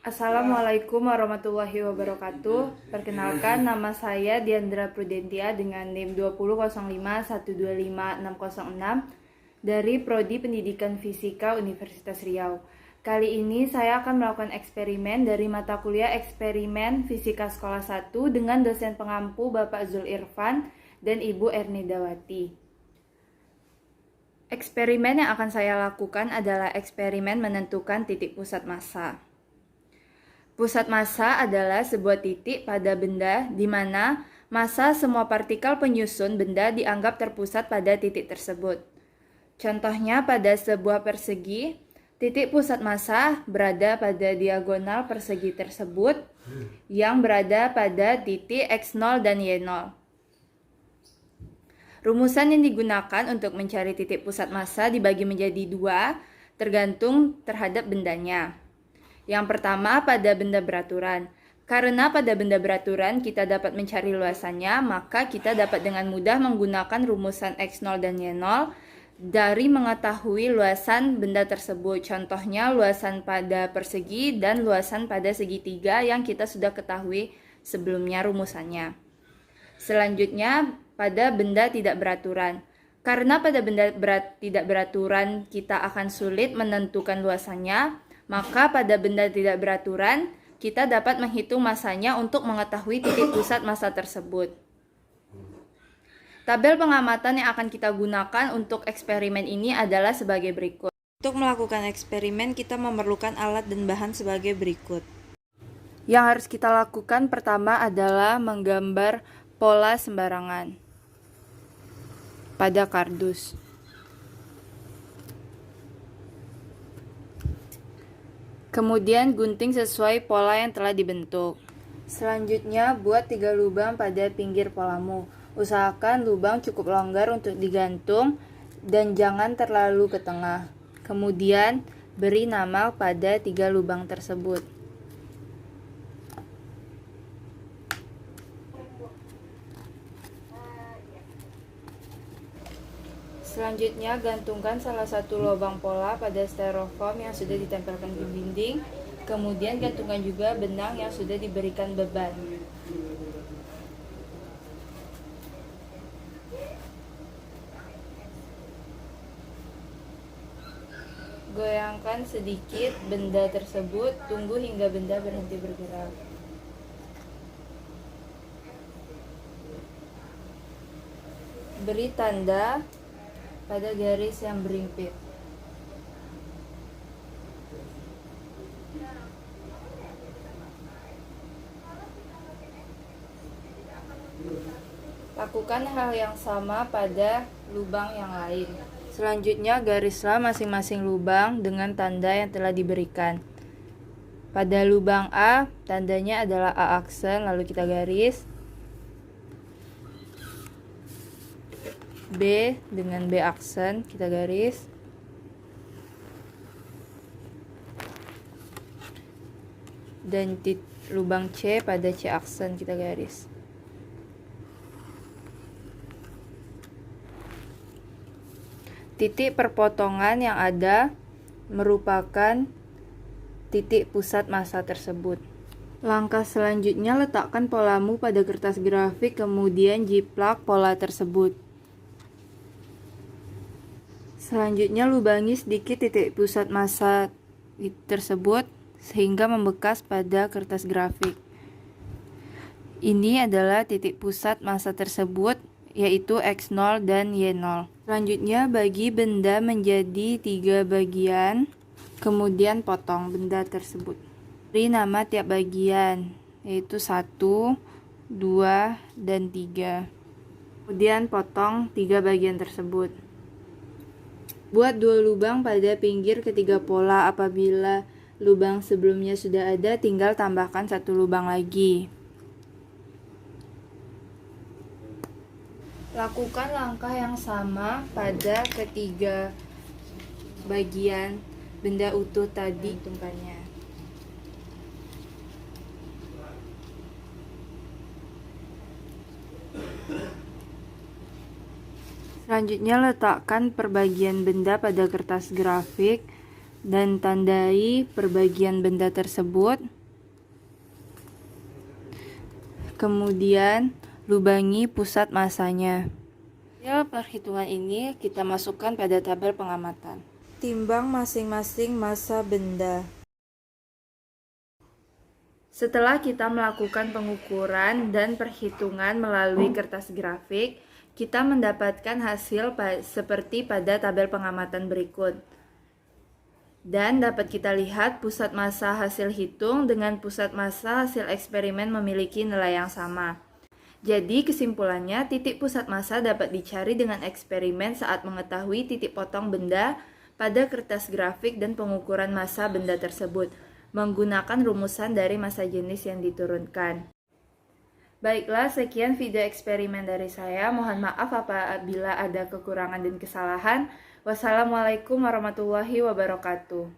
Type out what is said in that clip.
Assalamualaikum warahmatullahi wabarakatuh. Perkenalkan, nama saya Diandra Prudentia dengan NIM 2005125606 dari Prodi Pendidikan Fisika Universitas Riau. Kali ini saya akan melakukan eksperimen dari mata kuliah Eksperimen Fisika Sekolah 1 dengan dosen pengampu Bapak Zul Irfan dan Ibu Ernidawati. Eksperimen yang akan saya lakukan adalah eksperimen menentukan titik pusat massa. Pusat massa adalah sebuah titik pada benda di mana massa semua partikel penyusun benda dianggap terpusat pada titik tersebut. Contohnya pada sebuah persegi, titik pusat massa berada pada diagonal persegi tersebut yang berada pada titik X0 dan Y0. Rumusan yang digunakan untuk mencari titik pusat massa dibagi menjadi dua, tergantung terhadap bendanya. Yang pertama pada benda beraturan. Karena pada benda beraturan kita dapat mencari luasannya, maka kita dapat dengan mudah menggunakan rumusan X0 dan Y0 dari mengetahui luasan benda tersebut. Contohnya luasan pada persegi dan luasan pada segitiga yang kita sudah ketahui sebelumnya rumusannya. Selanjutnya pada benda tidak beraturan. Karena pada benda tidak beraturan kita akan sulit menentukan luasannya, maka pada benda tidak beraturan, kita dapat menghitung massanya untuk mengetahui titik pusat massa tersebut. Tabel pengamatan yang akan kita gunakan untuk eksperimen ini adalah sebagai berikut. Untuk melakukan eksperimen, kita memerlukan alat dan bahan sebagai berikut. Yang harus kita lakukan pertama adalah menggambar pola sembarangan pada kardus. Kemudian gunting sesuai pola yang telah dibentuk. Selanjutnya buat 3 lubang pada pinggir polamu. Usahakan lubang cukup longgar untuk digantung dan jangan terlalu ke tengah. Kemudian beri nama pada 3 lubang tersebut. Selanjutnya, gantungkan salah satu lubang pola pada styrofoam yang sudah ditempelkan di dinding. Kemudian gantungkan juga benang yang sudah diberikan beban. Goyangkan sedikit benda tersebut, tunggu hingga benda berhenti bergerak. Beri tanda pada garis yang berimpit. Lakukan hal yang sama pada lubang yang lain. Selanjutnya garislah masing-masing lubang dengan tanda yang telah diberikan. Pada lubang A, tandanya adalah A aksen, lalu kita garis. B dengan B aksen kita garis. Dan lubang C pada C aksen kita garis. Titik perpotongan yang ada merupakan titik pusat massa tersebut. Langkah selanjutnya, letakkan polamu pada kertas grafik, kemudian jiplak pola tersebut. Selanjutnya lubangi sedikit titik pusat massa tersebut sehingga membekas pada kertas grafik. Ini adalah titik pusat massa tersebut, yaitu X0 dan Y0. Selanjutnya bagi benda menjadi 3 bagian, kemudian potong benda tersebut. Beri nama tiap bagian, yaitu 1, 2, dan 3. Kemudian potong 3 bagian tersebut. Buat 2 lubang pada pinggir ketiga pola. Apabila lubang sebelumnya sudah ada, tinggal tambahkan 1 lubang lagi. Lakukan langkah yang sama pada ketiga bagian benda utuh tadi tumpannya. Selanjutnya letakkan perbagian benda pada kertas grafik dan tandai perbagian benda tersebut Kemudian, lubangi pusat masanya. Hasil perhitungan ini kita masukkan pada tabel pengamatan. Timbang masing-masing massa benda. Setelah kita melakukan pengukuran dan perhitungan melalui kertas grafik, kita mendapatkan hasil seperti pada tabel pengamatan berikut. Dan dapat kita lihat pusat massa hasil hitung dengan pusat massa hasil eksperimen memiliki nilai yang sama. Jadi kesimpulannya, titik pusat massa dapat dicari dengan eksperimen saat mengetahui titik potong benda pada kertas grafik dan pengukuran massa benda tersebut, menggunakan rumusan dari massa jenis yang diturunkan. Baiklah, sekian video eksperimen dari saya. Mohon maaf apabila ada kekurangan dan kesalahan. Wassalamualaikum warahmatullahi wabarakatuh.